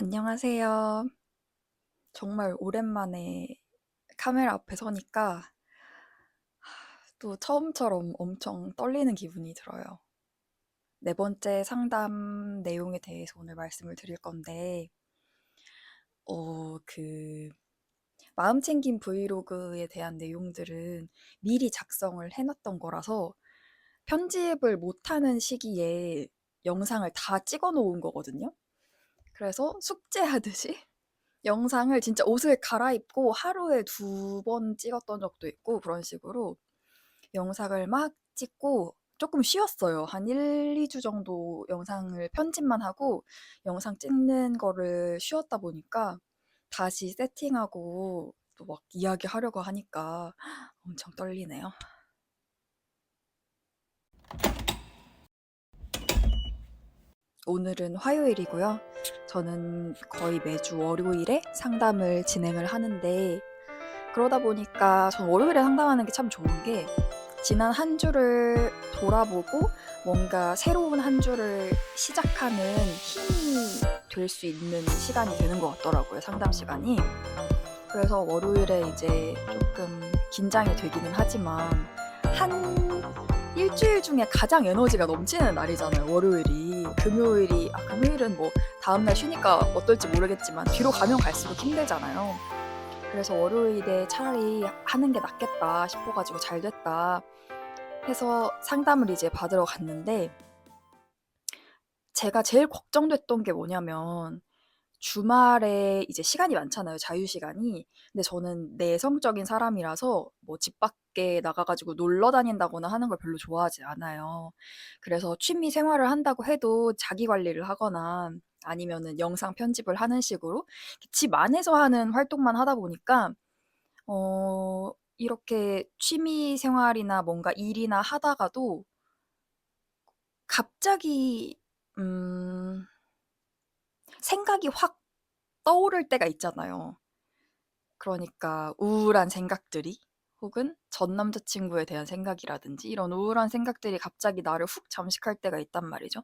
안녕하세요. 정말 오랜만에 카메라 앞에 서니까 또 처음처럼 엄청 떨리는 기분이 들어요. 네 번째 상담 내용에 대해서 오늘 말씀을 드릴 건데, 그, 마음챙김 브이로그에 대한 내용들은 미리 작성을 해놨던 거라서 편집을 못하는 시기에 영상을 다 찍어 놓은 거거든요. 그래서 숙제하듯이 영상을 진짜 옷을 갈아입고 하루에 2번 찍었던 적도 있고 그런 식으로 영상을 막 찍고 조금 쉬었어요. 한 1-2주 정도 영상을 편집만 하고 영상 찍는 거를 쉬었다 보니까 다시 세팅하고 또 막 이야기하려고 하니까 엄청 떨리네요. 오늘은 화요일이고요. 저는 거의 매주 월요일에 상담을 진행을 하는데 그러다 보니까 전 월요일에 상담하는 게 참 좋은 게 지난 한 주를 돌아보고 뭔가 새로운 한 주를 시작하는 힘이 될 수 있는 시간이 되는 것 같더라고요, 상담 시간이. 그래서 월요일에 이제 조금 긴장이 되기는 하지만 한 일주일 중에 가장 에너지가 넘치는 날이잖아요, 월요일이. 금요일은 뭐 다음날 쉬니까 어떨지 모르겠지만 뒤로 가면 갈수록 힘들잖아요. 그래서 월요일에 차라리 하는 게 낫겠다 싶어가지고 잘 됐다 해서 상담을 이제 받으러 갔는데 제가 제일 걱정됐던 게 뭐냐면 주말에 이제 시간이 많잖아요, 자유시간이. 근데 저는 내성적인 사람이라서 뭐 집 밖에 나가가지고 놀러 다닌다거나 하는 걸 별로 좋아하지 않아요. 그래서 취미 생활을 한다고 해도 자기 관리를 하거나 아니면은 영상 편집을 하는 식으로 집 안에서 하는 활동만 하다 보니까 이렇게 취미 생활이나 뭔가 일이나 하다가도 갑자기 음 생각이 확 떠오를 때가 있잖아요. 그러니까 우울한 생각들이 혹은 전 남자친구에 대한 생각이라든지 이런 우울한 생각들이 갑자기 나를 훅 잠식할 때가 있단 말이죠.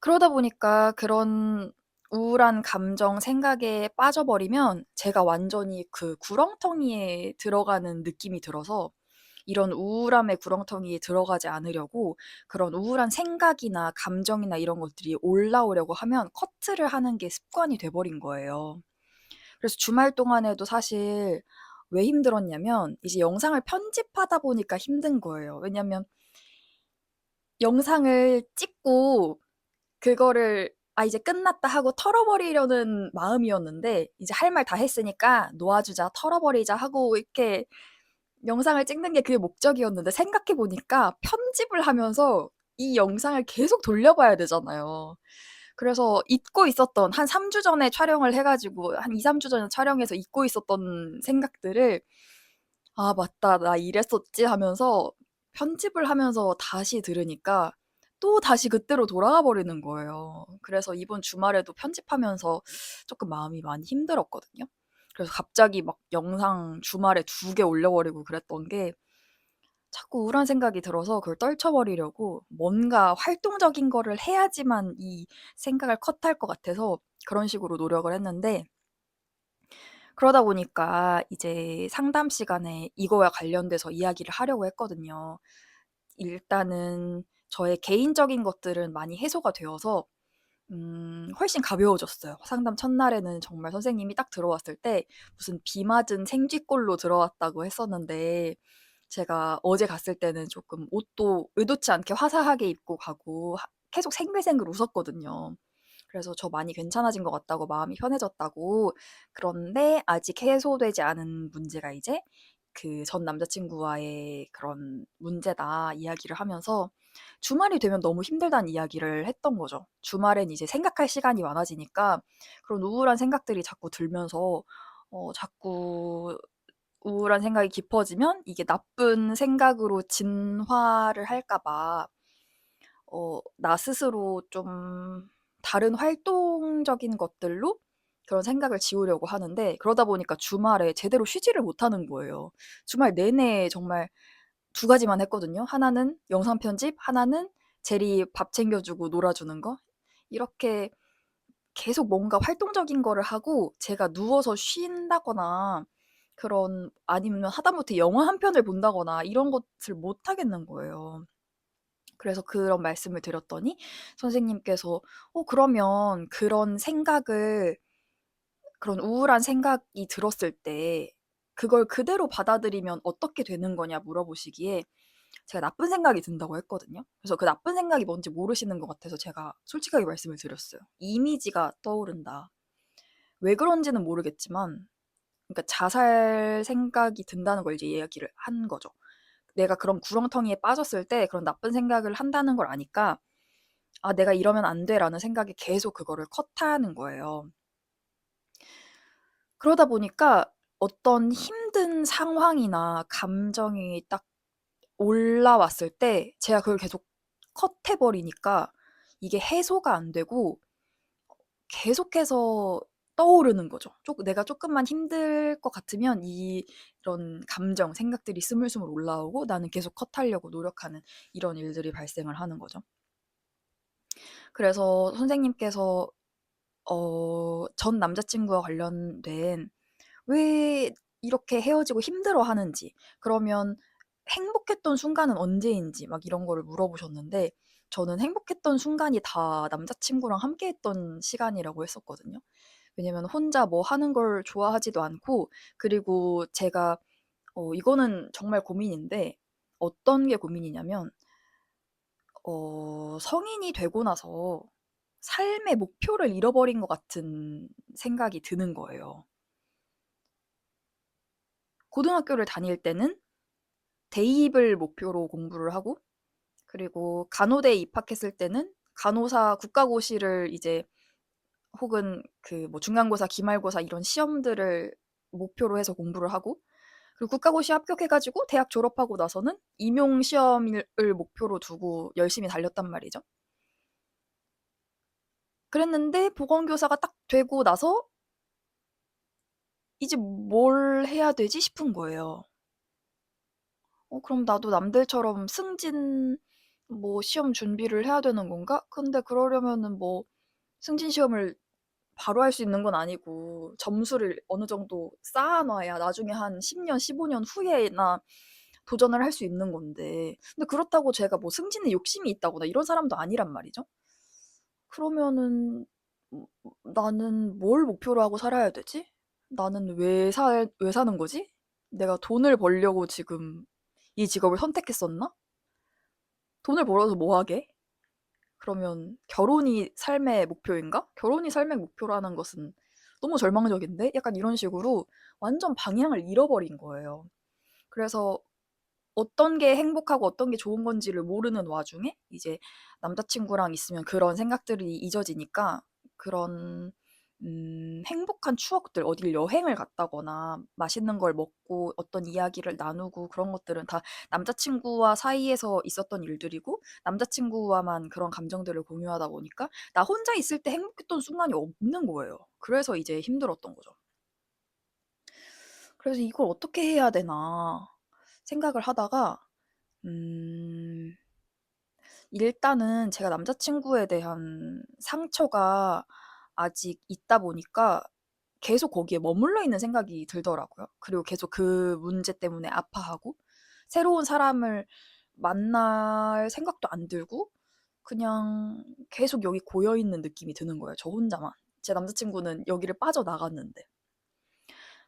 그러다 보니까 그런 우울한 감정, 생각에 빠져버리면 제가 완전히 그 구렁텅이에 들어가는 느낌이 들어서 이런 우울함의 구렁텅이에 들어가지 않으려고 그런 우울한 생각이나 감정이나 이런 것들이 올라오려고 하면 커트를 하는 게 습관이 돼 버린 거예요. 그래서 주말 동안에도 사실 왜 힘들었냐면 이제 영상을 편집하다 보니까 힘든 거예요. 왜냐면 영상을 찍고 그거를 '아 이제 끝났다.' 하고 털어버리려는 마음이었는데 이제 할 말 다 했으니까 '놓아주자. 털어버리자.' 하고 이렇게 영상을 찍는 게 그게 목적이었는데 생각해 보니까 편집을 하면서 이 영상을 계속 돌려봐야 되잖아요. 그래서 잊고 있었던 한 3주 전에 촬영을 해 가지고 한 2-3주 전에 촬영해서 잊고 있었던 생각들을 '아 맞다. 나 이랬었지.' 하면서 편집을 하면서 다시 들으니까 또다시 그때로 돌아가 버리는 거예요. 그래서 이번 주말에도 편집하면서 쪼끔 마음이 많이 힘들었거든요. 그래서 갑자기 막 영상 주말에 2개 올려 버리고 그랬던 게 자꾸 우울한 생각이 들어서 그걸 떨쳐 버리려고 뭔가 활동적인 거를 해야지만 이 생각을 컷할 것 같아서 그런 식으로 노력을 했는데 그러다 보니까 이제 상담 시간에 이거와 관련돼서 이야기를 하려고 했거든요. 일단은 저의 개인적인 것들은 많이 해소가 되어서 훨씬 가벼워졌어요. 상담 첫날에는 정말 선생님이 딱 들어왔을 때 무슨 비 맞은 생쥐꼴로 들어왔다고 했었는데 제가 어제 갔을 때는 쪼끔 옷도 의도치 않게 화사하게 입고 가고 계속 생글생글 웃었거든요. 그래서 저 많이 괜찮아진 것 같다고 마음이 편해졌다고. 그런데 아직 해소되지 않은 문제가 이제 그 전 남자친구와의 그런 문제다 이야기를 하면서 주말이 되면 너무 힘들다는 이야기를 했던 거죠. 주말엔 이제 생각할 시간이 많아지니까 그런 우울한 생각들이 자꾸 들면서 자꾸 우울한 생각이 깊어지면 이게 나쁜 생각으로 진화를 할까 봐 나 스스로 좀 다른 활동적인 것들로 그런 생각을 지우려고 하는데 그러다 보니까 주말에 제대로 쉬지를 못하는 거예요. 주말 내내 정말 2가지만 했거든요. 하나는 영상 편집, 하나는 제리 밥 챙겨 주고 놀아 주는 거. 이렇게 계속 뭔가 활동적인 거를 하고 제가 누워서 쉰다거나 그런 아니면 하다못해 영화 한 편을 본다거나 이런 것을 못 하겠는 거예요. 그래서 그런 말씀을 드렸더니 선생님께서 그러면 그런 우울한 생각이 들었을 때 그걸 그대로 받아들이면 어떻게 되는 거냐 물어보시기에 제가 나쁜 생각이 든다고 했거든요. 그래서 그 나쁜 생각이 뭔지 모르시는 것 같아서 제가 솔직하게 말씀을 드렸어요. 이미지가 떠오른다. 왜 그런지는 모르겠지만 그러니까 자살 생각이 든다는 걸 이제 이야기를 한 거죠. 내가 그런 구렁텅이에 빠졌을 때 그런 나쁜 생각을 한다는 걸 아니까 '아 내가 이러면 안 돼.'라는 생각이 계속 그거를 컷하는 거예요. 그러다 보니까 어떤 힘든 상황이나 감정이 딱 올라왔을 때 제가 그걸 계속 컷해 버리니까 이게 해소가 안 되고 계속해서 떠오르는 거죠. 내가 쪼끔만 힘들 것 같으면 이런 감정, 생각들이 스물스물 올라오고 나는 계속 컷하려고 노력하는 이런 일들이 발생을 하는 거죠. 그래서 선생님께서 전 남자친구와 관련된 왜 이렇게 헤어지고 힘들어하는지, 그러면 행복했던 순간은 언제인지 막 이런 거를 물어보셨는데 저는 행복했던 순간이 다 남자친구랑 함께했던 시간이라고 했었거든요. 왜냐면 혼자 뭐 하는 걸 좋아하지도 않고 그리고 제가 이거는 정말 고민인데 어떤 게 고민이냐면 성인이 되고 나서 삶의 목표를 잃어버린 것 같은 생각이 드는 거예요. 고등학교를 다닐 때는 대입을 목표로 공부를 하고 그리고 간호대에 입학했을 때는 간호사 국가고시를 이제 혹은 그 뭐 중간고사, 기말고사 이런 시험들을 목표로 해서 공부를 하고 그리고 국가고시 합격해 가지고 대학 졸업하고 나서는 임용 시험을 목표로 두고 열심히 달렸단 말이죠. 그랬는데 보건교사가 딱 되고 나서 '이제 뭘 해야 되지?' 싶은 거예요. 그럼 나도 남들처럼 승진 뭐 시험 준비를 해야 되는 건가? 근데 그러려면은 뭐 승진 시험을 바로 할 수 있는 건 아니고 점수를 어느 정도 쌓아 놔야 나중에 한 10 년, 15년 후에나 도전을 할 수 있는 건데 근데 그렇다고 제가 뭐 승진에 욕심이 있다거나 이런 사람도 아니란 말이죠. 그러면은 '나는 뭘 목표로 하고 살아야 되지? 나는 왜 사는 거지? 내가 돈을 벌려고 지금 이 직업을 선택했었나? 돈을 벌어서 뭐 하게? 그러면 결혼이 삶의 목표인가? 결혼이 삶의 목표라는 것은 너무 절망적인데? 약간 이런 식으로 완전 방향을 잃어버린 거예요. 그래서 어떤 게 행복하고 어떤 게 좋은 건지를 모르는 와중에 이제 남자친구랑 있으면 그런 생각들이 잊어지니까 그런 행복한 추억들 어딜 여행을 갔다거나 맛있는 걸 먹고 어떤 이야기를 나누고 그런 것들은 다 남자친구와 사이에서 있었던 일들이고 남자친구와만 그런 감정들을 공유하다 보니까 나 혼자 있을 때 행복했던 순간이 없는 거예요. 그래서 이제 힘들었던 거죠. 그래서 '이걸 어떻게 해야 되나.' 생각을 하다가 음 일단은 제가 남자친구에 대한 상처가 아직 있다 보니까 계속 거기에 머물러 있는 생각이 들더라고요. 그리고 계속 그 문제 때문에 아파하고 새로운 사람을 만날 생각도 안 들고 그냥 계속 여기 고여 있는 느낌이 드는 거예요, 저 혼자만. 제 남자친구는 여기를 빠져나갔는데.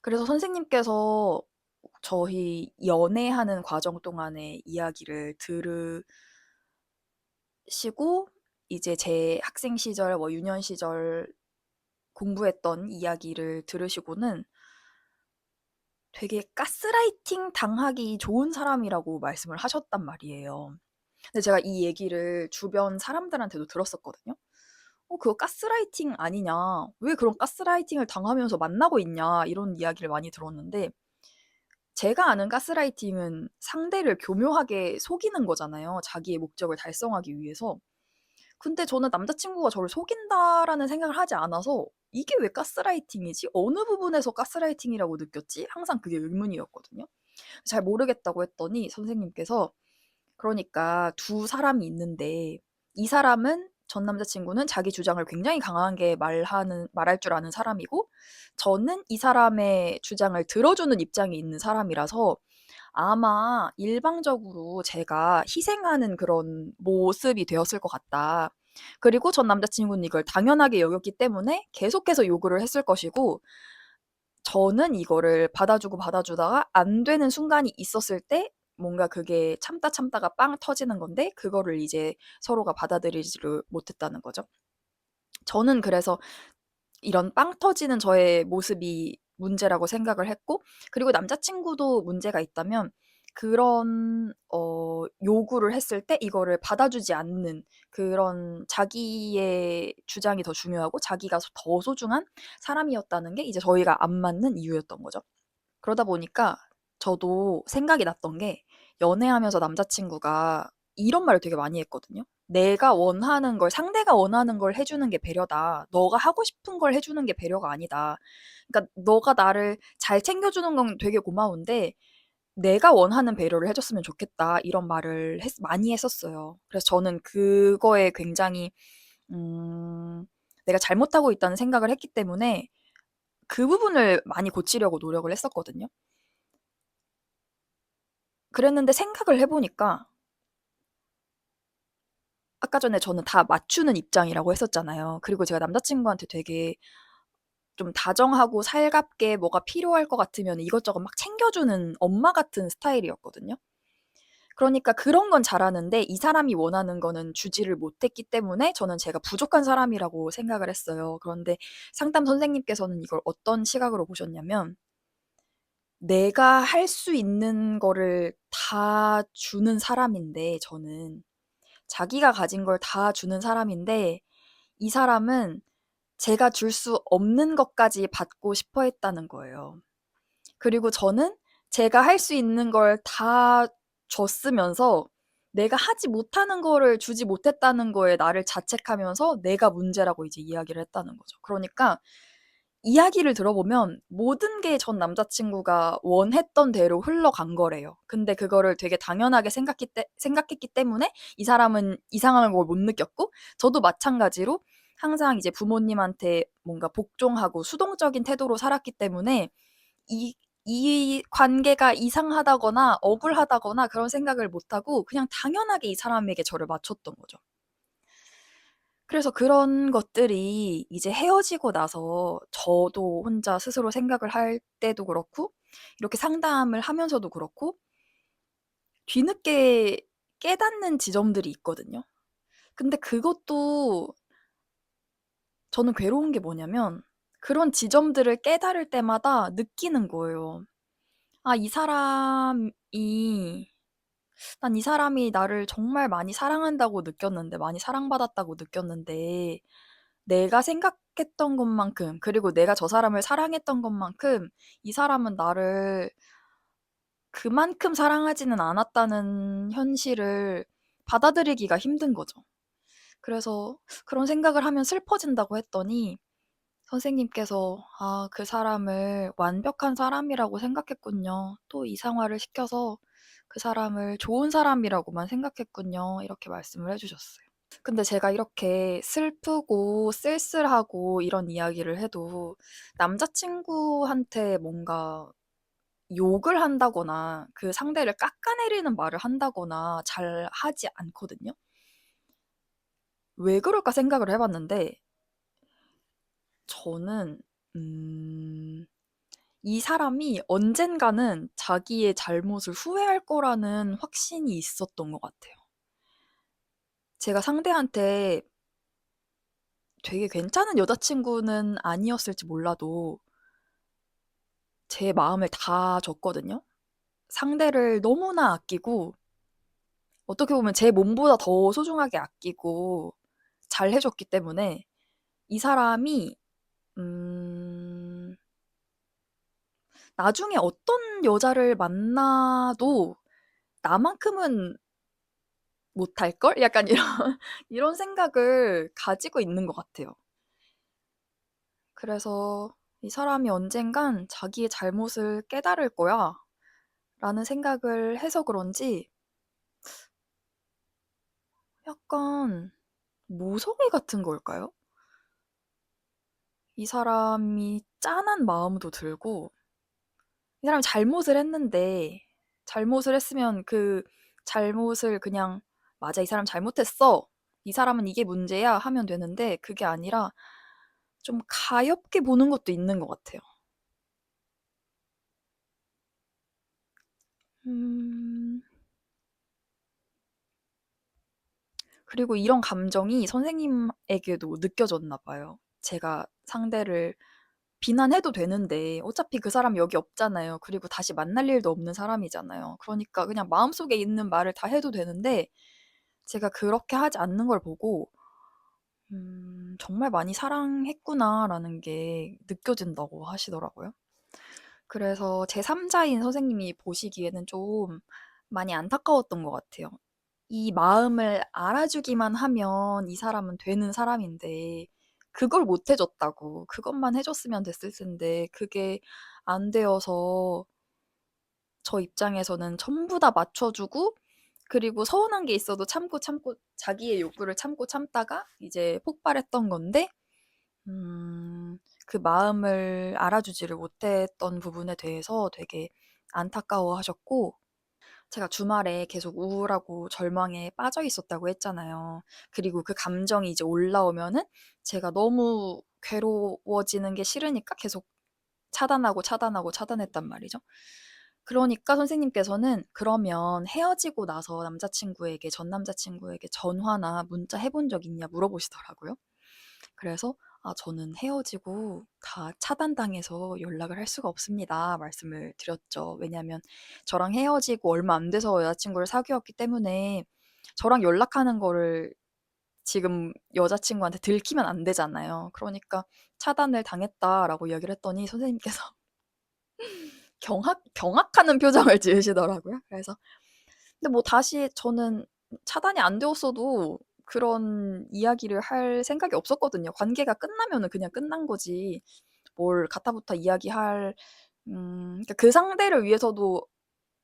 그래서 선생님께서 저희 연애하는 과정 동안의 이야기를 들으시고 이제 제 학생 시절 뭐 유년 시절 공부했던 이야기를 들으시고는 되게 가스라이팅 당하기 좋은 사람이라고 말씀을 하셨단 말이에요. 근데 제가 이 얘기를 주변 사람들한테도 들었었거든요. 그거 가스라이팅 아니냐. 왜 그런 가스라이팅을 당하면서 만나고 있냐." 이런 이야기를 많이 들었는데 제가 아는 가스라이팅은 상대를 교묘하게 속이는 거잖아요, 자기의 목적을 달성하기 위해서. 근데 저는 남자친구가 저를 속인다라는 생각을 하지 않아서 '이게 왜 가스라이팅이지? 어느 부분에서 가스라이팅이라고 느꼈지?' 항상 그게 의문이었거든요. 잘 모르겠다고 했더니 선생님께서 그러니까 두 사람이 있는데 이 사람은 전 남자친구는 자기 주장을 굉장히 강하게 말할 줄 아는 사람이고, 저는 이 사람의 주장을 들어주는 입장에 있는 사람이라서 아마 일방적으로 제가 희생하는 그런 모습이 되었을 것 같다. 그리고 전 남자친구는 이걸 당연하게 여겼기 때문에 계속해서 요구를 했을 것이고, 저는 이거를 받아주고 받아주다가 안 되는 순간이 있었을 때 뭔가 그게 참다 참다가 빵 터지는 건데, 그거를 이제 서로가 받아들이지를 못했다는 거죠. 저는 그래서 이런 빵 터지는 저의 모습이 문제라고 생각을 했고, 그리고 남자친구도 문제가 있다면 그런 요구를 했을 때 이거를 받아주지 않는, 그런 자기의 주장이 더 중요하고 자기가 더 소중한 사람이었다는 게 이제 저희가 안 맞는 이유였던 거죠. 그러다 보니까 저도 생각이 났던 게, 연애하면서 남자친구가 이런 말을 되게 많이 했거든요. 내가 원하는 걸, 상대가 원하는 걸 해주는 게 배려다. 너가 하고 싶은 걸 해주는 게 배려가 아니다. 그러니까 너가 나를 잘 챙겨주는 건 되게 고마운데 내가 원하는 배려를 해줬으면 좋겠다. 이런 말을 많이 했었어요. 그래서 저는 그거에 굉장히 내가 잘못하고 있다는 생각을 했기 때문에 그 부분을 많이 고치려고 노력을 했었거든요. 그랬는데 생각을 해보니까, 아까 전에 저는 다 맞추는 입장이라고 했었잖아요. 그리고 제가 남자친구한테 되게 좀 다정하고 살갑게 뭐가 필요할 것 같으면 이것저것 막 챙겨주는 엄마 같은 스타일이었거든요. 그러니까 그런 건 잘하는데 이 사람이 원하는 거는 주지를 못했기 때문에 저는 제가 부족한 사람이라고 생각을 했어요. 그런데 상담 선생님께서는 이걸 어떤 시각으로 보셨냐면, 내가 할 수 있는 거를 다 주는 사람인데, 저는 자기가 가진 걸 다 주는 사람인데 이 사람은 제가 줄 수 없는 것까지 받고 싶어 했다는 거예요. 그리고 저는 제가 할 수 있는 걸 다 줬으면서 내가 하지 못하는 거를 주지 못했다는 거에 나를 자책하면서 내가 문제라고 이제 이야기를 했다는 거죠. 그러니까 이야기를 들어보면 모든 게 전 남자친구가 원했던 대로 흘러간 거래요. 근데 그거를 되게 당연하게 생각했기 때문에 이 사람은 이상한 걸 못 느꼈고, 저도 마찬가지로 항상 이제 부모님한테 뭔가 복종하고 수동적인 태도로 살았기 때문에 이, 이 관계가 이상하다거나 억울하다거나 그런 생각을 못하고 그냥 당연하게 이 사람에게 저를 맞췄던 거죠. 그래서 그런 것들이 이제 헤어지고 나서 저도 혼자 스스로 생각을 할 때도 그렇고, 이렇게 상담을 하면서도 그렇고, 뒤늦게 깨닫는 지점들이 있거든요. 근데 그것도 저는 괴로운 게 뭐냐면, 그런 지점들을 깨달을 때마다 느끼는 거예요. 아, 난 이 사람이 나를 정말 많이 사랑한다고 느꼈는데, 많이 사랑받았다고 느꼈는데, 내가 생각했던 것만큼, 그리고 내가 저 사람을 사랑했던 것만큼, 이 사람은 나를 그만큼 사랑하지는 않았다는 현실을 받아들이기가 힘든 거죠. 그래서 그런 생각을 하면 슬퍼진다고 했더니, 선생님께서 아, 그 사람을 완벽한 사람이라고 생각했군요. 또 이상화를 시켜서 그 사람을 좋은 사람이라고만 생각했군요. 이렇게 말씀을 해주셨어요. 근데 제가 이렇게 슬프고 쓸쓸하고 이런 이야기를 해도 남자친구한테 뭔가 욕을 한다거나 그 상대를 깎아내리는 말을 한다거나 잘 하지 않거든요. 왜 그럴까 생각을 해봤는데, 저는 이 사람이 언젠가는 자기의 잘못을 후회할 거라는 확신이 있었던 것 같아요. 제가 상대한테 되게 괜찮은 여자친구는 아니었을지 몰라도 제 마음을 다 줬거든요. 상대를 너무나 아끼고, 어떻게 보면 제 몸보다 더 소중하게 아끼고 잘 해줬기 때문에 이 사람이 음, 나중에 어떤 여자를 만나도 나만큼은 못할걸? 약간 이런, 이런 생각을 가지고 있는 것 같아요. 그래서 이 사람이 언젠간 자기의 잘못을 깨달을 거야 라는 생각을 해서 그런지 약간 모성애 같은 걸까요? 이 사람이 짠한 마음도 들고 이 사람이 잘못을 했는데 잘못을 했으면 그 잘못을 그냥 "맞아. 이 사람 잘못했어. 이 사람은 이게 문제야." 하면 되는데 그게 아니라 좀 가엾게 보는 것도 있는 것 같아요. 음. 그리고 이런 감정이 선생님에게도 느껴졌나 봐요. 제가 상대를 비난해도 되는데 어차피 그 사람 여기 없잖아요. 그리고 다시 만날 일도 없는 사람이잖아요. 그러니까 그냥 마음속에 있는 말을 다 해도 되는데 제가 그렇게 하지 않는 걸 보고 '정말 많이 사랑했구나.'라는 게 느껴진다고 하시더라고요. 그래서 제3 자인 선생님이 보시기에는 좀 많이 안타까웠던 것 같아요. 이 마음을 알아주기만 하면 이 사람은 되는 사람인데 그걸 못 해 줬다고. 그것만 해 줬으면 됐을 텐데 그게 안 되어서 저 입장에서는 전부 다 맞춰 주고 그리고 서운한 게 있어도 참고 자기의 욕구를 참고 참다가 이제 폭발했던 건데 그 마음을 알아주지를 못했던 부분에 대해서 되게 안타까워하셨고 제가 주말에 계속 우울하고 절망에 빠져 있었다고 했잖아요. 그리고 그 감정이 이제 올라오면은 제가 너무 괴로워지는 게 싫으니까 계속 차단했단 말이죠. 그러니까 선생님께서는 "그러면 헤어지고 나서 전 남자친구에게 전화나 문자 해본 적 있냐?" 물어보시더라고요. 그래서 "아 저는 헤어지고 다 차단당해서 연락을 할 수가 없습니다." 말씀을 드렸죠. 왜냐하면 저랑 헤어지고 얼마 안 돼서 여자친구를 사귀었기 때문에 저랑 연락하는 거를 지금 여자친구한테 들키면 안 되잖아요. 그러니까 "차단을 당했다."라고 이야기를 했더니 선생님께서 경악하는 표정을 지으시더라고요. 그래서 근데 뭐 다시 저는 차단이 안 되었어도 그런 이야기를 할 생각이 없었거든요. 관계가 끝나면은 그냥 끝난 거지 뭘 가타부타 이야기할 그러니까 그 상대를 위해서도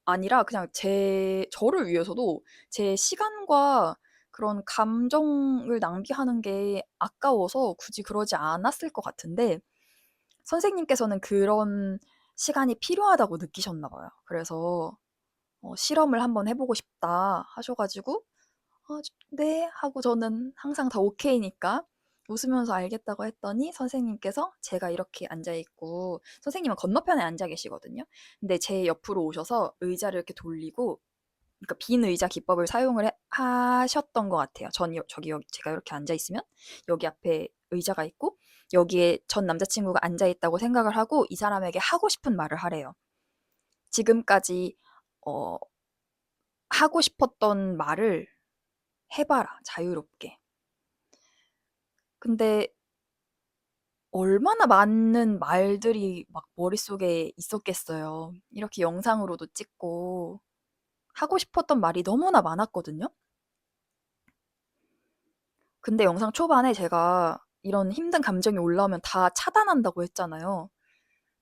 아니라 그냥 저를 위해서도 제 시간과 그런 감정을 낭비하는 게 아까워서 굳이 그러지 않았을 것 같은데 선생님께서는 그런 시간이 필요하다고 느끼셨나 봐요. 그래서 "실험을 한번 해 보고 싶다." 하셔 가지고 "네." 하고 저는 항상 다 오케이니까 웃으면서 알겠다고 했더니 선생님께서 제가 이렇게 앉아 있고 선생님은 건너편에 앉아 계시거든요. 근데 제 옆으로 오셔서 의자를 이렇게 돌리고 그러니까 빈 의자 기법을 사용을 하셨던 것 같아요. 전 여기 제가 이렇게 앉아 있으면 여기 앞에 의자가 있고 여기에 전 남자친구가 앉아 있다고 생각을 하고 이 사람에게 하고 싶은 말을 하래요. 지금까지 어 하고 싶었던 말을 해 봐라 자유롭게. 근데 얼마나 많은 말들이 막 머릿속에 있었겠어요. 이렇게 영상으로도 찍고 하고 싶었던 말이 너무나 많았거든요. 근데 영상 초반에 제가 이런 힘든 감정이 올라오면 다 차단한다고 했잖아요.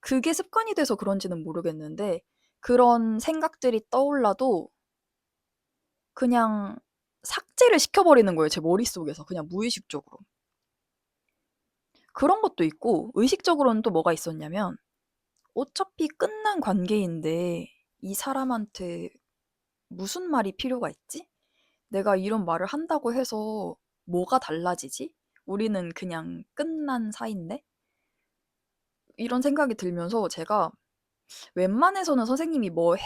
그게 습관이 돼서 그런지는 모르겠는데 그런 생각들이 떠올라도 그냥 삭제를 시켜 버리는 거예요, 제 머릿속에서 그냥 무의식적으로. 그런 것도 있고 의식적으로는 또 뭐가 있었냐면 어차피 끝난 관계인데 이 사람한테 무슨 말이 필요가 있지? 내가 이런 말을 한다고 해서 뭐가 달라지지? 우리는 그냥 끝난 사이인데? 이런 생각이 들면서 제가 웬만해서는 선생님이 뭘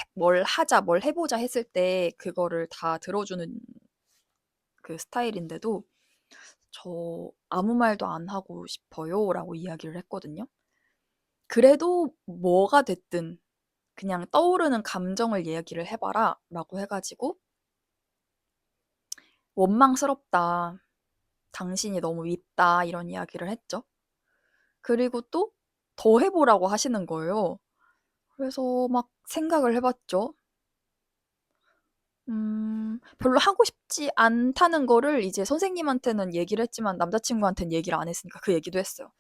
하자, 뭘 해보자 했을 때 그거를 다 들어주는 그 스타일인데도 저 아무 말도 안 하고 싶어요 라고 이야기를 했거든요. 그래도 뭐가 됐든 그냥 떠오르는 감정을 이야기를 해봐라 라고 해가지고 원망스럽다. 당신이 너무 밉다. 이런 이야기를 했죠. 그리고 또 더 해보라고 하시는 거예요. 그래서 막 생각을 해봤죠. 별로 하고 싶지 않다는 거를 이제 선생님한테는 얘기를 했지만 남자친구한테는 얘기를 안 했으니까 그 얘기도 했어요.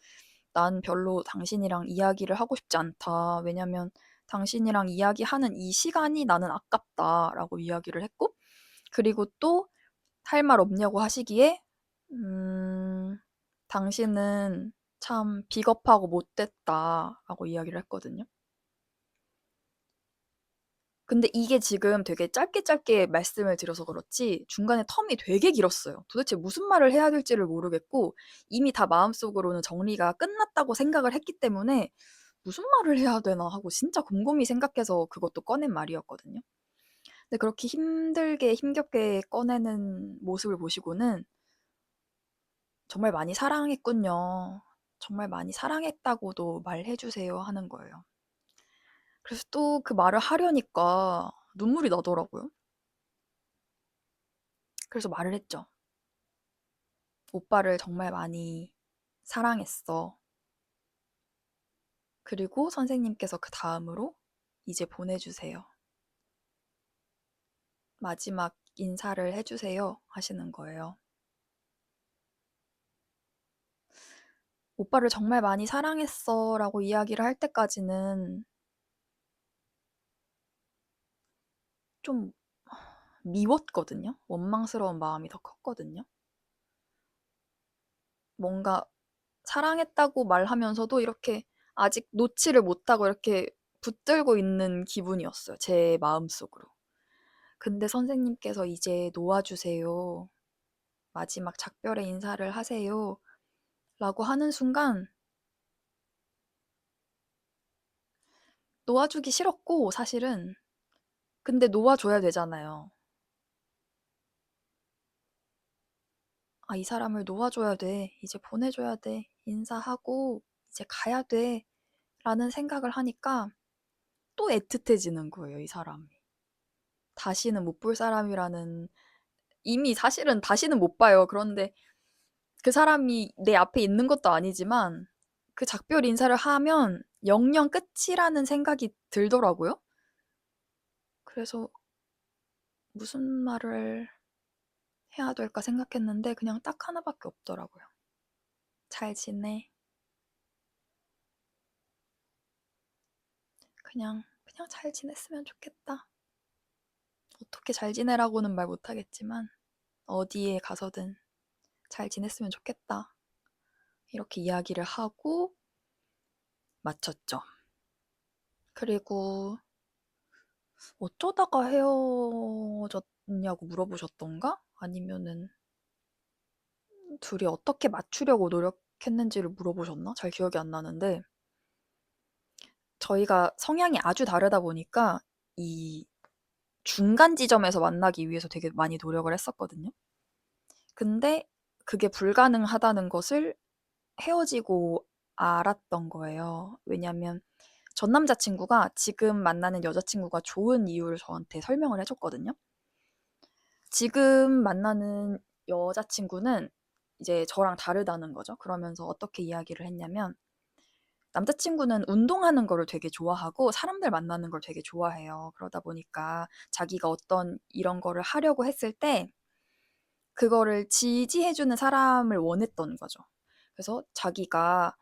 난 별로 당신이랑 이야기를 하고 싶지 않다. 왜냐면 당신이랑 이야기하는 이 시간이 나는 아깝다라고 이야기를 했고, 그리고 또 할 말 없냐고 하시기에 음, 당신은 참 비겁하고 못됐다라고 이야기를 했거든요. 근데 이게 지금 되게 짧게 짧게 말씀을 드려서 그렇지 중간에 텀이 되게 길었어요. 도대체 무슨 말을 해야 될지를 모르겠고 이미 다 마음속으로는 정리가 끝났다고 생각을 했기 때문에 '무슨 말을 해야 되나.' 하고 진짜 곰곰이 생각해서 그것도 꺼낸 말이었거든요. 근데 그렇게 힘들게 힘겹게 꺼내는 모습을 보시고는 '정말 많이 사랑했군요. 정말 많이 사랑했다고도 말해 주세요.' 하는 거예요. 그래서 또 그 말을 하려니까 눈물이 나더라고요. 그래서 말을 했죠. "오빠를 정말 많이 사랑했어. 그리고 선생님께서 그다음으로 이제 보내주세요. 마지막 인사를 해주세요." 하시는 거예요. "오빠를 정말 많이 사랑했어 라고 이야기를 할 때까지는 좀 미웠거든요. 원망스러운 마음이 더 컸거든요. 뭔가 사랑했다고 말하면서도 이렇게 아직 놓지를 못하고 이렇게 붙들고 있는 기분이었어요. 제 마음속으로. 근데 선생님께서 "이제 놓아주세요. 마지막 작별의 인사를 하세요." 라고 하는 순간 놓아주기 싫었고 사실은 근데 놓아줘야 되잖아요. '아 이 사람을 놓아줘야 돼. 이제 보내줘야 돼. 인사하고 이제 가야 돼.' 라는 생각을 하니까 또 애틋해지는 거예요 이 사람이. 다시는 못 볼 사람이라는 이미 사실은 다시는 못 봐요. 그런데 그 사람이 내 앞에 있는 것도 아니지만 그 작별 인사를 하면 영영 끝이라는 생각이 들더라고요. 그래서 무슨 말을 해야 될까 생각했는데 그냥 딱 하나밖에 없더라고요. "잘 지내." 그냥 "잘 지냈으면 좋겠다." 어떻게 잘 지내라고는 말 못하겠지만 "어디에 가서든 잘 지냈으면 좋겠다." 이렇게 이야기를 하고 마쳤죠. 그리고 어쩌다가 헤어졌냐고 물어보셨던가? 아니면은 둘이 어떻게 맞추려고 노력했는지를 물어보셨나? 잘 기억이 안 나는데 저희가 성향이 아주 다르다 보니까 이 중간 지점에서 만나기 위해서 되게 많이 노력을 했었거든요. 근데 그게 불가능하다는 것을 헤어지고 알았던 거예요. 왜냐면 전 남자친구가 지금 만나는 여자친구가 좋은 이유를 저한테 설명을 해줬거든요. 지금 만나는 여자친구는 이제 저랑 다르다는 거죠. 그러면서 어떻게 이야기를 했냐면 남자친구는 운동하는 거를 되게 좋아하고 사람들 만나는 걸 되게 좋아해요. 그러다 보니까 자기가 어떤 이런 거를 하려고 했을 때 그거를 지지해주는 사람을 원했던 거죠. 그래서 자기가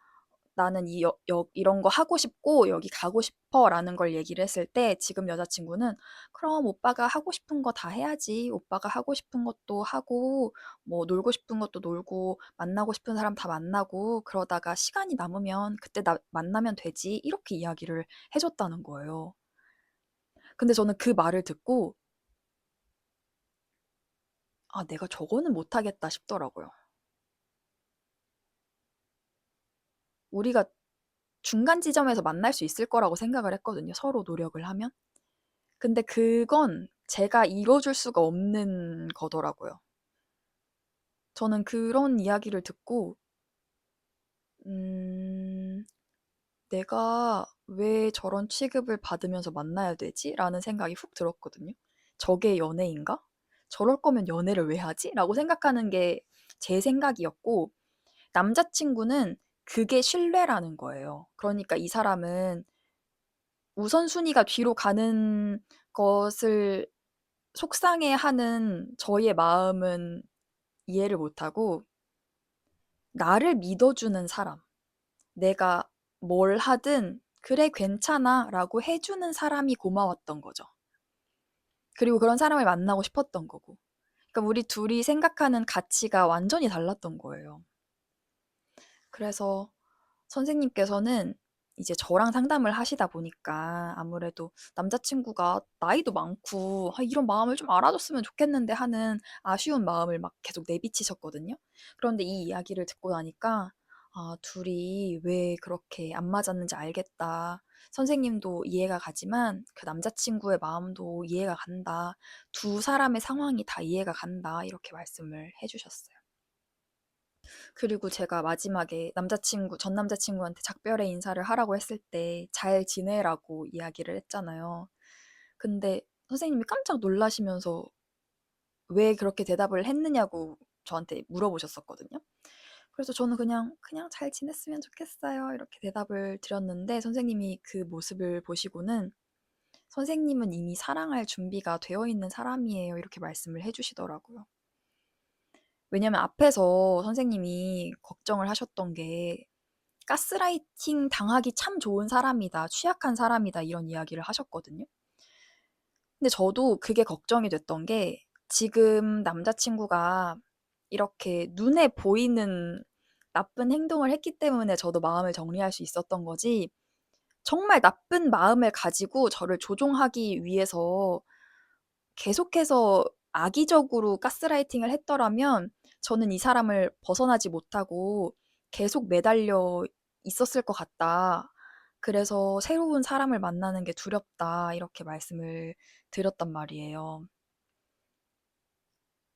나는 이런 거 하고 싶고 여기 가고 싶어 라는 걸 얘기를 했을 때 지금 여자친구는 그럼 오빠가 하고 싶은 거 다 해야지. 오빠가 하고 싶은 것도 하고 뭐 놀고 싶은 것도 놀고 만나고 싶은 사람 다 만나고 그러다가 시간이 남으면 그때 나 만나면 되지. 이렇게 이야기를 해줬다는 거예요. 근데 저는 그 말을 듣고 아, 내가 저거는 못하겠다 싶더라고요. 우리가 중간 지점에서 만날 수 있을 거라고 생각을 했거든요. 서로 노력을 하면. 근데 그건 제가 이뤄줄 수가 없는 거더라고요. 저는 그런 이야기를 듣고, 음, 내가 왜 저런 취급을 받으면서 만나야 되지? 라는 생각이 훅 들었거든요. 저게 연애인가? 저럴 거면 연애를 왜 하지? 라고 생각하는 게 제 생각이었고, 남자친구는 그게 신뢰라는 거예요. 그러니까 이 사람은 우선순위가 뒤로 가는 것을 속상해하는 저의 마음은 이해를 못하고 나를 믿어주는 사람, 내가 뭘 하든 그래 괜찮아 라고 해주는 사람이 고마웠던 거죠. 그리고 그런 사람을 만나고 싶었던 거고. 그러니까 우리 둘이 생각하는 가치가 완전히 달랐던 거예요. 그래서 선생님께서는 이제 저랑 상담을 하시다 보니까 아무래도 남자친구가 나이도 많고 아, 이런 마음을 좀 알아줬으면 좋겠는데 하는 아쉬운 마음을 막 계속 내비치셨거든요. 그런데 이 이야기를 듣고 나니까 아, 둘이 왜 그렇게 안 맞았는지 알겠다. 선생님도 이해가 가지만 그 남자친구의 마음도 이해가 간다. 두 사람의 상황이 다 이해가 간다. 이렇게 말씀을 해주셨어요. 그리고 제가 마지막에 전 남자친구한테 작별의 인사를 하라고 했을 때 잘 지내라고 이야기를 했잖아요. 근데 선생님이 깜짝 놀라시면서 왜 그렇게 대답을 했느냐고 저한테 물어보셨었거든요. 그래서 저는 그냥 잘 지냈으면 좋겠어요. 이렇게 대답을 드렸는데 선생님이 그 모습을 보시고는 선생님은 이미 사랑할 준비가 되어 있는 사람이에요. 이렇게 말씀을 해주시더라고요. 왜냐면 앞에서 선생님이 걱정을 하셨던 게 가스라이팅 당하기 참 좋은 사람이다, 취약한 사람이다, 이런 이야기를 하셨거든요. 근데 저도 그게 걱정이 됐던 게 지금 남자친구가 이렇게 눈에 보이는 나쁜 행동을 했기 때문에 저도 마음을 정리할 수 있었던 거지, 정말 나쁜 마음을 가지고 저를 조종하기 위해서 계속해서 악의적으로 가스라이팅을 했더라면 저는 이 사람을 벗어나지 못하고 계속 매달려 있었을 것 같다. 그래서 새로운 사람을 만나는 게 두렵다. 이렇게 말씀을 드렸단 말이에요.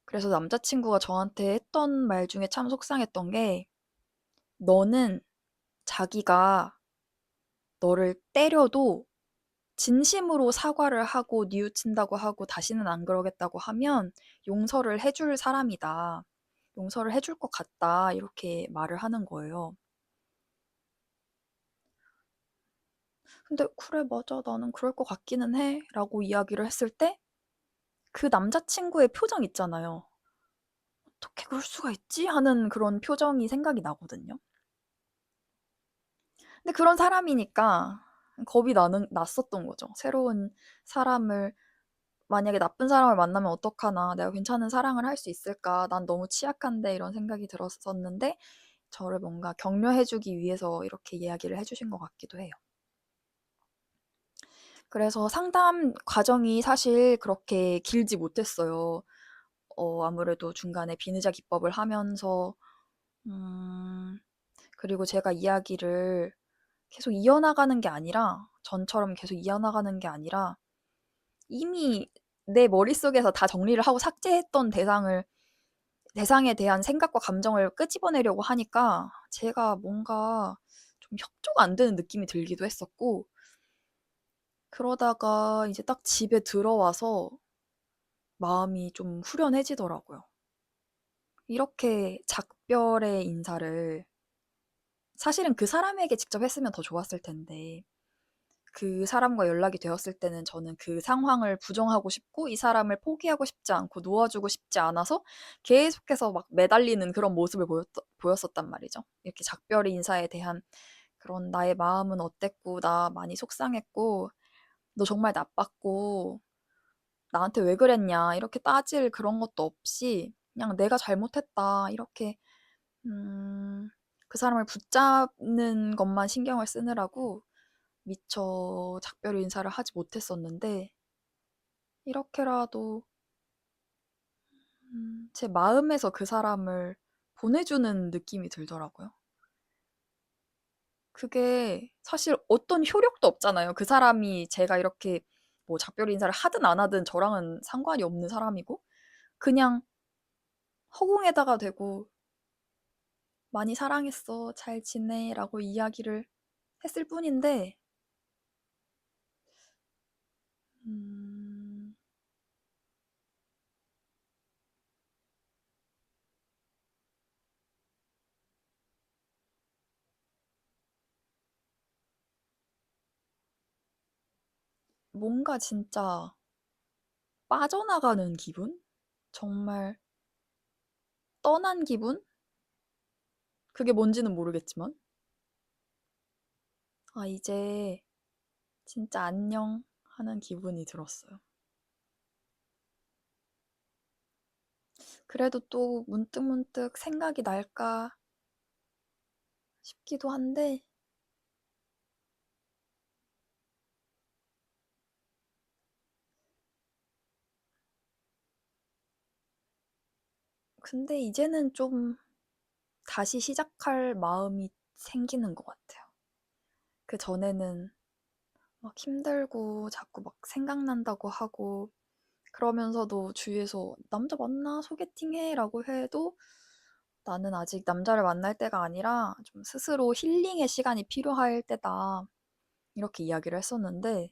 그래서 남자친구가 저한테 했던 말 중에 참 속상했던 게 너는 자기가 너를 때려도 진심으로 사과를 하고 뉘우친다고 하고 다시는 안 그러겠다고 하면 용서를 해줄 사람이다. 용서를 해줄 것 같다. 이렇게 말을 하는 거예요. 근데 그래, 맞아. 나는 그럴 것 같기는 해. 라고 이야기를 했을 때 그 남자친구의 표정 있잖아요. 어떻게 그럴 수가 있지? 하는 그런 표정이 생각이 나거든요. 근데 그런 사람이니까 났었던 거죠. 새로운 사람을 만약에 나쁜 사람을 만나면 어떡하나, 내가 괜찮은 사랑을 할 수 있을까, 난 너무 취약한데 이런 생각이 들었었는데 저를 뭔가 격려해주기 위해서 이렇게 이야기를 해주신 것 같기도 해요. 그래서 상담 과정이 사실 그렇게 길지 못했어요. 아무래도 중간에 비느자 기법을 하면서 음, 그리고 제가 이야기를 계속 이어나가는 게 아니라 전처럼 계속 이어나가는 게 아니라 이미 내 머릿속에서 다 정리를 하고 삭제했던 대상에 대한 생각과 감정을 끄집어내려고 하니까 제가 뭔가 좀 협조가 안 되는 느낌이 들기도 했었고, 그러다가 이제 딱 집에 들어와서 마음이 좀 후련해지더라고요. 이렇게 작별의 인사를 사실은 그 사람에게 직접 했으면 더 좋았을 텐데, 그 사람과 연락이 되었을 때는 저는 그 상황을 부정하고 싶고 이 사람을 포기하고 싶지 않고 놓아주고 싶지 않아서 계속해서 막 매달리는 그런 모습을 보였었단 말이죠. 이렇게 작별 인사에 대한 그런 나의 마음은 어땠고 나 많이 속상했고 너 정말 나빴고 나한테 왜 그랬냐 이렇게 따질 그런 것도 없이 그냥 내가 잘못했다 이렇게 음, 그 사람을 붙잡는 것만 신경을 쓰느라고 미처 작별 인사를 하지 못했었는데 이렇게라도 제 마음에서 그 사람을 보내주는 느낌이 들더라고요. 그게 사실 어떤 효력도 없잖아요. 그 사람이 제가 이렇게 뭐 작별 인사를 하든 안 하든 저랑은 상관이 없는 사람이고 그냥 허공에다가 대고 많이 사랑했어, 잘 지내라고 이야기를 했을 뿐인데 음, 뭔가 진짜 빠져나가는 기분? 정말 떠난 기분? 그게 뭔지는 모르겠지만 아, 이제 진짜 안녕 하는 기분이 들었어요. 그래도 또 문득문득 생각이 날까 싶기도 한데, 근데 이제는 좀 다시 시작할 마음이 생기는 것 같아요. 그 전에는 막 힘들고 자꾸 막 생각난다고 하고 그러면서도 주위에서 남자 만나 소개팅해 라고 해도 나는 아직 남자를 만날 때가 아니라 좀 스스로 힐링의 시간이 필요할 때다. 이렇게 이야기를 했었는데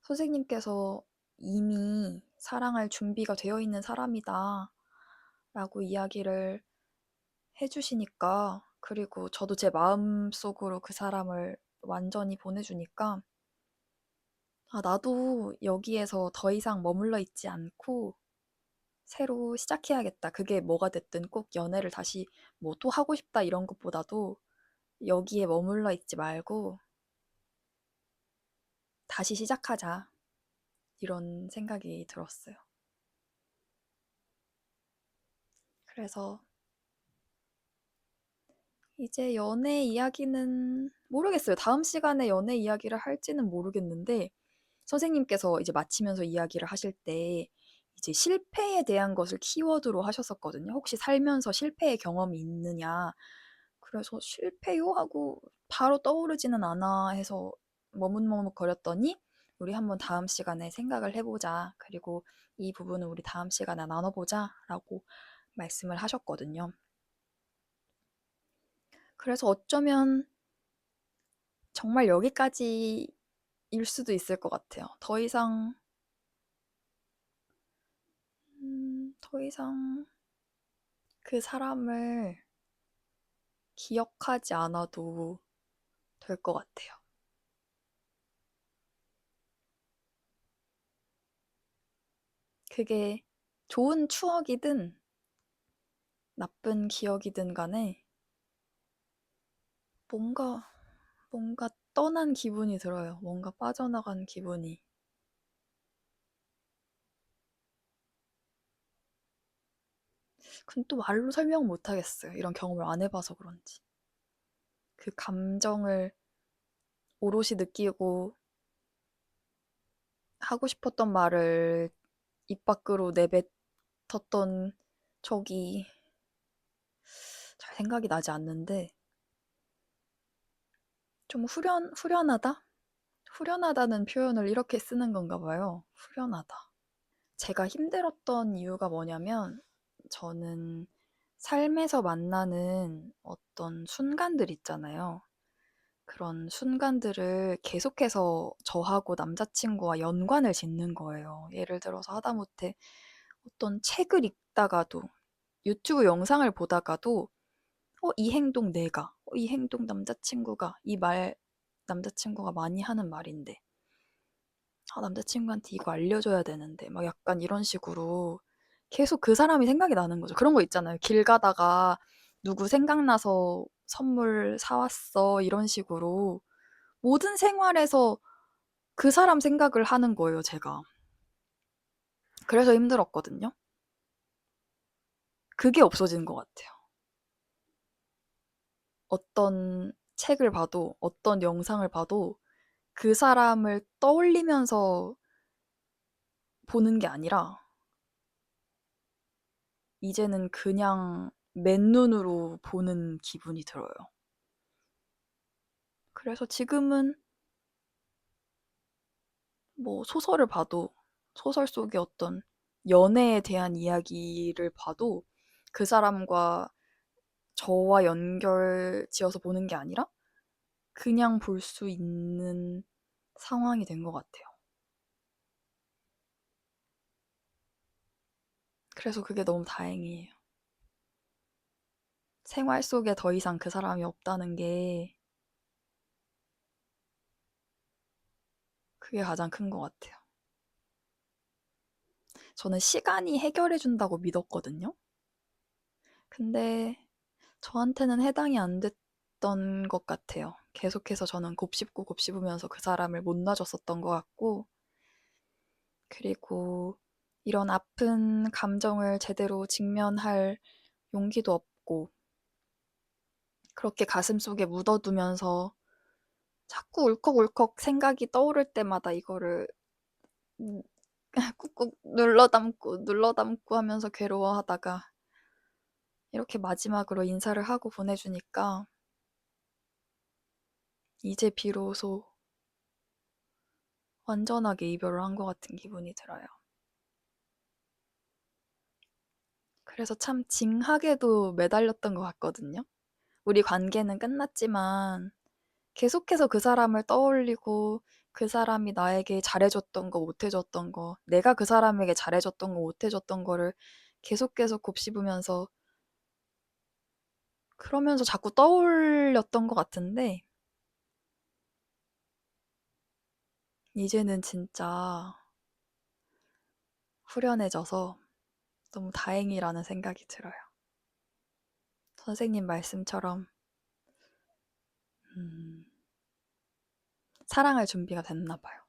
선생님께서 이미 사랑할 준비가 되어 있는 사람이다. 라고 이야기를 해주시니까 그리고 저도 제 마음속으로 그 사람을 완전히 보내주니까 아, 나도 여기에서 더 이상 머물러 있지 않고 새로 시작해야겠다. 그게 뭐가 됐든 꼭 연애를 다시 뭐 또 하고 싶다 이런 것보다도 여기에 머물러 있지 말고 다시 시작하자. 이런 생각이 들었어요. 그래서 이제 연애 이야기는 모르겠어요. 다음 시간에 연애 이야기를 할지는 모르겠는데 선생님께서 이제 마치면서 이야기를 하실 때 이제 실패에 대한 것을 키워드로 하셨었거든요. 혹시 살면서 실패의 경험이 있느냐? 그래서 실패요? 하고 바로 떠오르지는 않아 해서 머뭇머뭇거렸더니 우리 한번 다음 시간에 생각을 해보자. 그리고 이 부분은 우리 다음 시간에 나눠보자. 라고 말씀을 하셨거든요. 그래서 어쩌면 정말 여기까지일 수도 있을 것 같아요. 더 이상 그 사람을 기억하지 않아도 될 것 같아요. 그게 좋은 추억이든 나쁜 기억이든 간에 뭔가, 뭔가 떠난 기분이 들어요. 뭔가 빠져나간 기분이. 그건 또 말로 설명 못 하겠어요. 이런 경험을 안 해봐서 그런지. 그 감정을 오롯이 느끼고 하고 싶었던 말을 입 밖으로 내뱉었던 적이 잘 생각이 나지 않는데 좀 후련하다? 후련하다는 표현을 이렇게 쓰는 건가 봐요. 후련하다. 제가 힘들었던 이유가 뭐냐면 저는 삶에서 만나는 어떤 순간들 있잖아요. 그런 순간들을 계속해서 저하고 남자친구와 연관을 짓는 거예요. 예를 들어서 하다못해 어떤 책을 읽다가도 유튜브 영상을 보다가도 이 행동 내가, 이 행동 남자친구가, 이 말 남자친구가 많이 하는 말인데 아, 남자친구한테 이거 알려줘야 되는데 막 약간 이런 식으로 계속 그 사람이 생각이 나는 거죠. 그런 거 있잖아요. 길 가다가 누구 생각나서 선물 사왔어 이런 식으로 모든 생활에서 그 사람 생각을 하는 거예요, 제가. 그래서 힘들었거든요. 그게 없어지는 것 같아요. 어떤 책을 봐도 어떤 영상을 봐도 그 사람을 떠올리면서 보는 게 아니라 이제는 그냥 맨눈으로 보는 기분이 들어요. 그래서 지금은 뭐 소설을 봐도 소설 속의 어떤 연애에 대한 이야기를 봐도 그 사람과 저와 연결 지어서 보는 게 아니라 그냥 볼 수 있는 상황이 된 것 같아요. 그래서 그게 너무 다행이에요. 생활 속에 더 이상 그 사람이 없다는 게 그게 가장 큰 것 같아요. 저는 시간이 해결해 준다고 믿었거든요. 근데 저한테는 해당이 안 됐던 것 같아요. 계속해서 저는 곱씹고 곱씹으면서 그 사람을 못 놔줬었던 것 같고, 그리고 이런 아픈 감정을 제대로 직면할 용기도 없고 그렇게 가슴속에 묻어두면서 자꾸 울컥울컥 생각이 떠오를 때마다 이거를 꾹꾹 눌러 담고 하면서 괴로워하다가 이렇게 마지막으로 인사를 하고 보내주니까 이제 비로소 완전하게 이별을 한 것 같은 기분이 들어요. 그래서 참 징하게도 매달렸던 것 같거든요. 우리 관계는 끝났지만 계속해서 그 사람을 떠올리고 그 사람이 나에게 잘해줬던 거, 못해줬던 거, 내가 그 사람에게 잘해줬던 거, 못해줬던 거를 계속 곱씹으면서 그러면서 자꾸 떠올렸던 것 같은데 이제는 진짜 후련해져서 너무 다행이라는 생각이 들어요. 선생님 말씀처럼 사랑할 준비가 됐나 봐요.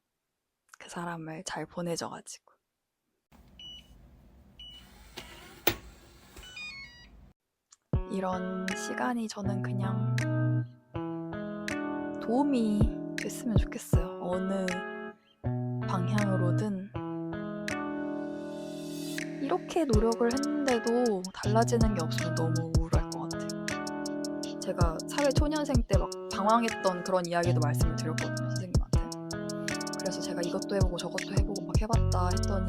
그 사람을 잘 보내줘가지고. 이런 시간이 저는 그냥 도움이 됐으면 좋겠어요. 어느 방향으로든 이렇게 노력을 했는데도 달라지는 게 없으면 너무 우울할 것 같아요. 제가 사회 초년생 때 막 방황했던 그런 이야기도 말씀을 드렸거든요, 선생님한테. 그래서 제가 이것도 해보고 저것도 해보고 막 해봤다 했더니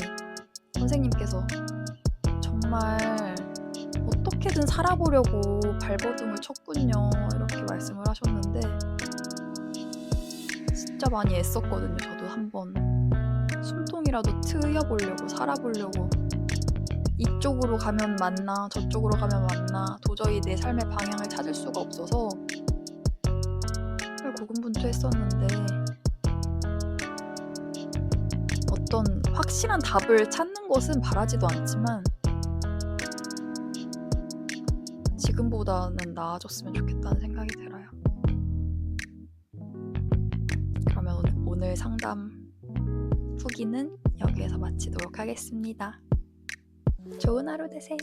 선생님께서 정말 어떻게든 살아보려고 발버둥을 쳤군요, 이렇게 말씀을 하셨는데 진짜 많이 애썼거든요. 저도 한번 숨통이라도 트여보려고, 살아보려고. 이쪽으로 가면 맞나 저쪽으로 가면 맞나 도저히 내 삶의 방향을 찾을 수가 없어서 정말 고군분투했었는데 어떤 확실한 답을 찾는 것은 바라지도 않지만 지금보다는 나아졌으면 좋겠다는 생각이 들어요. 그러면 오늘 상담 후기는 여기에서 마치도록 하겠습니다. 좋은 하루 되세요.